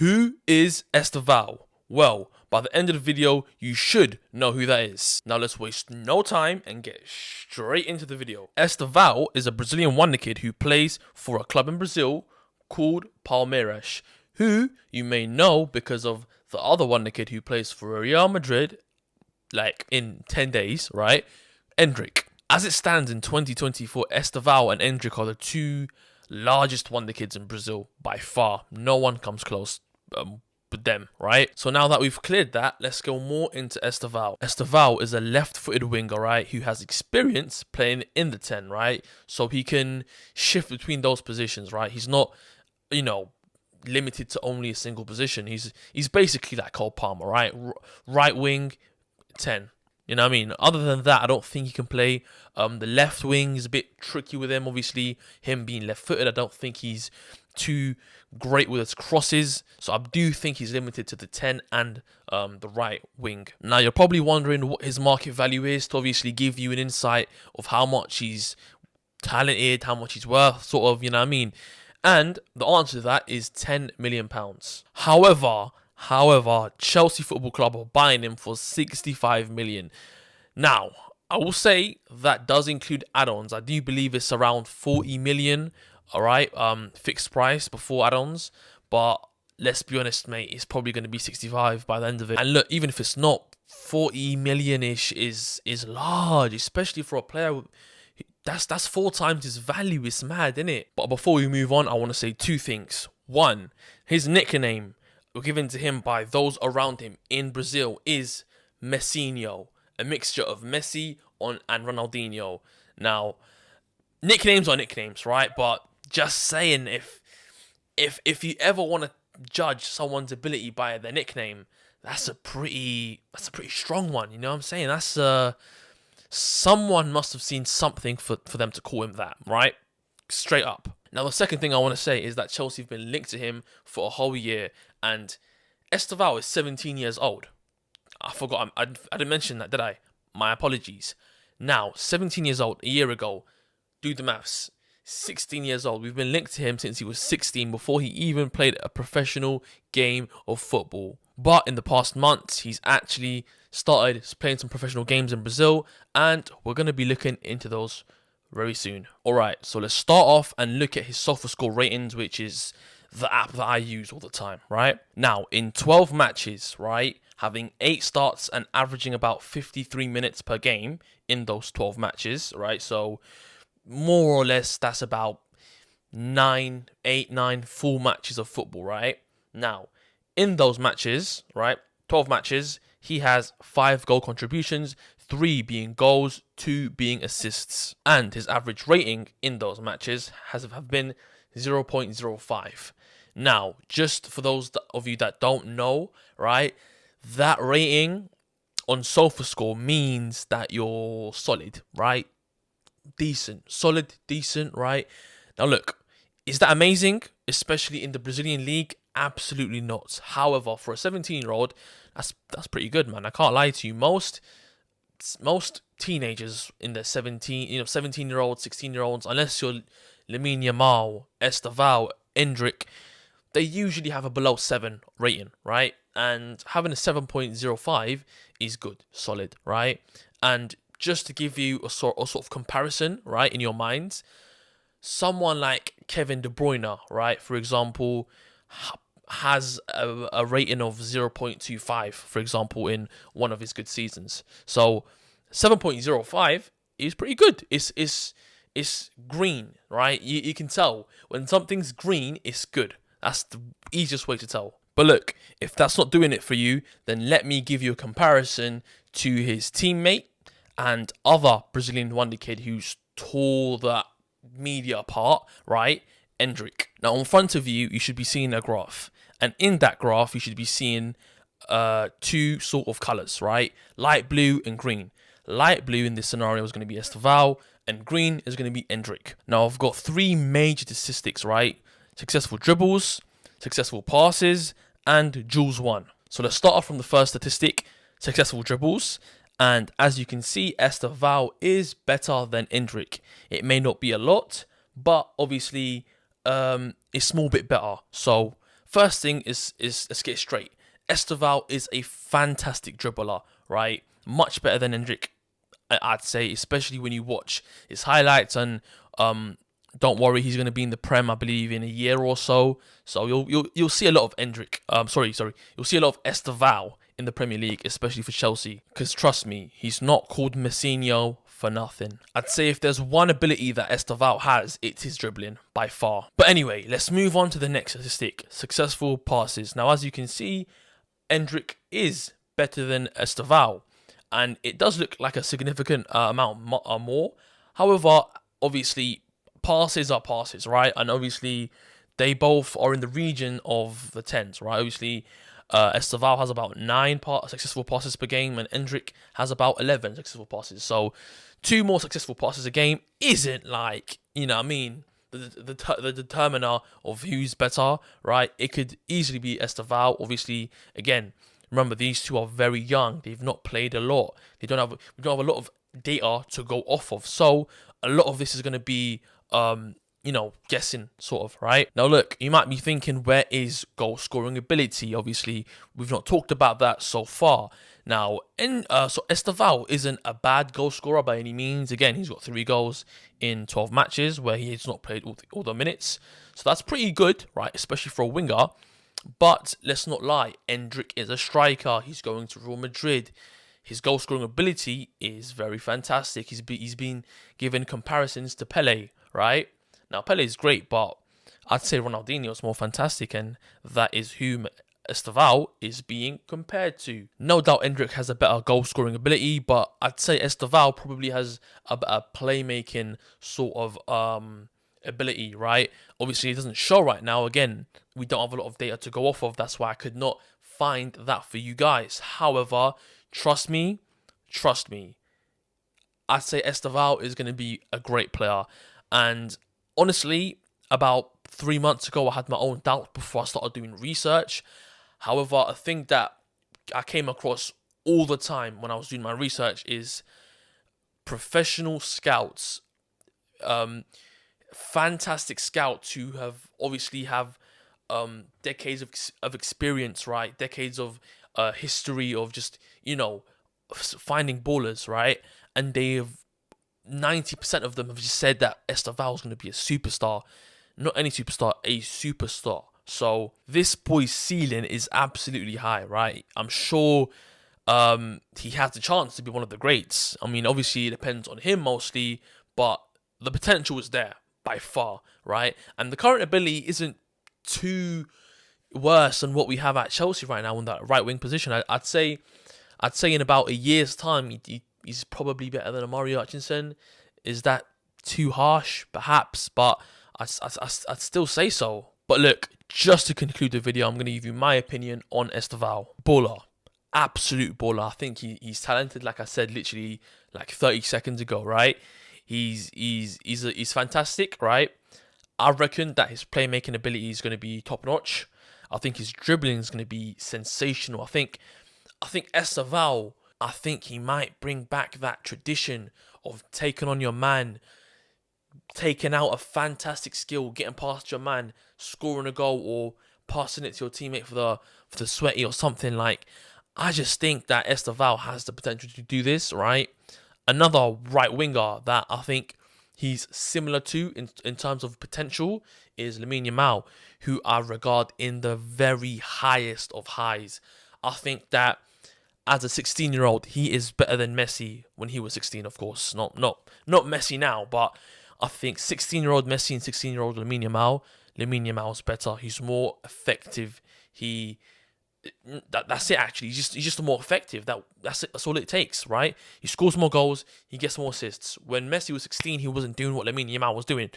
Who is Estevao? Well, by the end of the video, you should know who that is. Now let's waste no time and get straight into the video. Estevao is a Brazilian wonder kid who plays for a club in Brazil called Palmeiras, who you may know because of the other wonder kid who plays for Real Madrid, like in 10 days, right? Endrick. As it stands in 2024, Estevao and Endrick are the two largest wonder kids in Brazil by far. No one comes close with them, right? So now that we've cleared that, let's go more into Estevao. Estevao is a left-footed winger, right, who has experience playing in the 10, right? So he can shift between those positions, right? He's not, limited to only a single position. He's basically like Cole Palmer, right? Right wing, 10. You know what I mean? Other than that, I don't think he can play. The left wing is a bit tricky with him. Obviously, him being left-footed, I don't think he's too great with his crosses. So I do think he's limited to the 10 and the right wing. Now, you're probably wondering what his market value is to obviously give you an insight of how much he's talented, how much he's worth, sort of, you know what I mean? And the answer to that is £10 million. However, Chelsea Football Club are buying him for 65 million. Now, I will say that does include add-ons. I do believe it's around 40 million, all right, fixed price before add-ons. But let's be honest, mate, it's probably going to be 65 by the end of it. And look, even if it's not, 40 million-ish is large, especially for a player. That's 4 times his value. It's mad, isn't it? But before we move on, I want to say 2 things. One, his nickname given to him by those around him in Brazil is Messinho, a mixture of Messi and Ronaldinho. Now, nicknames are nicknames, right? But just saying, if you ever want to judge someone's ability by their nickname, that's a pretty strong one. You know what I'm saying? That's someone must have seen something for them to call him that, right? Straight up. Now, the second thing I want to say is that Chelsea have been linked to him for a whole year, and Estevao is 17 years old. I forgot, I didn't mention that, did I? My apologies. Now, 17 years old, a year ago, do the maths, 16 years old. We've been linked to him since he was 16, before he even played a professional game of football. But in the past months, he's actually started playing some professional games in Brazil, and we're going to be looking into those very soon. Alright, so let's start off and look at his SofaScore ratings, which is the app that I use all the time, right? Now, in 12 matches, right, having 8 starts and averaging about 53 minutes per game in those 12 matches, right? So, more or less, that's about 9 full matches of football, right? Now, in those matches, right, 12 matches, he has 5 goal contributions, 3 being goals, 2 being assists. And his average rating in those matches has been 0.05. Now, just for those of you that don't know, right, that rating on SofaScore means that you're solid, right? Decent. Solid, decent, right? Now, look, is that amazing? Especially in the Brazilian league? Absolutely not. However, for a 17-year-old, that's pretty good, man. I can't lie to you. Most teenagers in their 17-year-olds, 16-year-olds, unless you're Lamine Yamal, Estevao, Endrick, they usually have a below 7 rating, right? And having a 7.05 is good, solid, right? And just to give you a sort of comparison, right, in your minds, someone like Kevin De Bruyne, right, for example, has a rating of 0.25, for example, in one of his good seasons. So 7.05 is pretty good. It's green, right? You can tell when something's green, it's good. That's the easiest way to tell. But look, if that's not doing it for you, then let me give you a comparison to his teammate and other Brazilian wonder kid who's tore the media apart, right? Endrick. Now, in front of you, you should be seeing a graph. And in that graph, you should be seeing 2 sort of colours, right? Light blue and green. Light blue in this scenario is going to be Estevao, and green is going to be Endrick. Now, I've got 3 major statistics, right? Successful dribbles, successful passes, and duels won. So let's start off from the first statistic, successful dribbles. And as you can see, Estevao is better than Endrick. It may not be a lot, but obviously a small bit better. So First thing is let's get straight. Estevao is a fantastic dribbler, right? Much better than Hendrik, I'd say, especially when you watch his highlights. And don't worry, he's going to be in the Prem, I believe, in a year or so. So you'll see a lot of Hendrik. You'll see a lot of Estevao in the Premier League, especially for Chelsea. Because trust me, he's not called Messinho for nothing. I'd say if there's one ability that Estevao has, it's his dribbling by far. But anyway, let's move on to the next statistic: successful passes. Now, as you can see, Hendrik is better than Estevao, and it does look like a significant amount more. However, obviously, passes are passes, right? And obviously, they both are in the region of the tens, right? Obviously, Estevao has about 9 successful passes per game, and Hendrik has about 11 successful passes. So, 2 more successful passes a game isn't like, you know what I mean, the determiner of who's better, right? It could easily be Estevao. Obviously, again, remember, these two are very young. They've not played a lot. We don't have a lot of data to go off of. So a lot of this is going to be, guessing, sort of, right? Now, look, you might be thinking, where is goal scoring ability? Obviously, we've not talked about that so far. Now, so Estevao isn't a bad goal scorer by any means. Again, he's got 3 goals in 12 matches where he's not played all the minutes. So that's pretty good, right? Especially for a winger. But let's not lie, Hendrik is a striker. He's going to Real Madrid. His goal scoring ability is very fantastic. He's been given comparisons to Pele, right? Now, Pele is great, but I'd say Ronaldinho is more fantastic, and that is whom Estevao is being compared to. No doubt Hendrik has a better goal scoring ability, but I'd say Estevao probably has a better playmaking sort of ability, right? Obviously, it doesn't show right now. Again, we don't have a lot of data to go off of. That's why I could not find that for you guys. However, trust me, I'd say Estevao is going to be a great player. And honestly, about 3 months ago, I had my own doubts before I started doing research. However, a thing that I came across all the time when I was doing my research is professional scouts, fantastic scouts who have obviously have decades of experience, right? Decades of history of just, finding ballers, right? And they've 90% of them have just said that Estevao is going to be a superstar. Not any superstar, a superstar. So this boy's ceiling is absolutely high, right? I'm sure he has the chance to be one of the greats. I mean, obviously it depends on him mostly, but the potential is there by far, right? And the current ability isn't too worse than what we have at Chelsea right now in that right wing position. I'd say in about a year's time, he's probably better than a Mario Hutchinson. Is that too harsh? Perhaps, but I'd still say so. But look, just to conclude the video, I'm going to give you my opinion on Estevao. Baller. Absolute baller. I think he's talented, like I said, literally like 30 seconds ago, right? He's fantastic, right? I reckon that his playmaking ability is going to be top notch. I think his dribbling is going to be sensational. I think Estevao, I think he might bring back that tradition of taking on your man, taking out a fantastic skill, getting past your man, scoring a goal, or passing it to your teammate for the sweaty or something. Like, I just think that Estevao has the potential to do this, right? Another right winger that I think he's similar to in terms of potential is Lamine Yamal, who I regard in the very highest of highs. I think that as a 16-year-old, he is better than Messi when he was 16, of course. Not Messi now, but I think 16-year-old Messi and 16-year-old Lamine Yamal's better. He's more effective. That's it actually. He's just more effective. That's it. That's all it takes, right? He scores more goals. He gets more assists. When Messi was 16, he wasn't doing what Lamine Yamal was doing.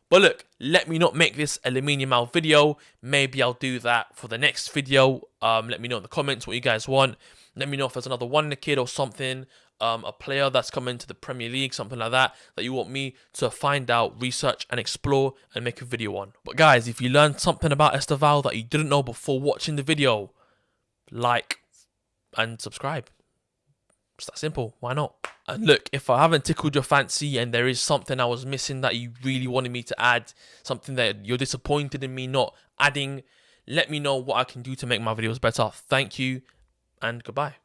But look, let me not make this a Lamine Yamal video. Maybe I'll do that for the next video. Let me know in the comments what you guys want. Let me know if there's another Wonder Kid or something, a player that's coming to the Premier League, something like that you want me to find out, research and explore and make a video on. But guys, if you learned something about Estevao that you didn't know before watching the video, like and subscribe. It's that simple. Why not? And look, if I haven't tickled your fancy and there is something I was missing that you really wanted me to add, something that you're disappointed in me not adding, Let me know what I can do to make my videos better. Thank you and goodbye.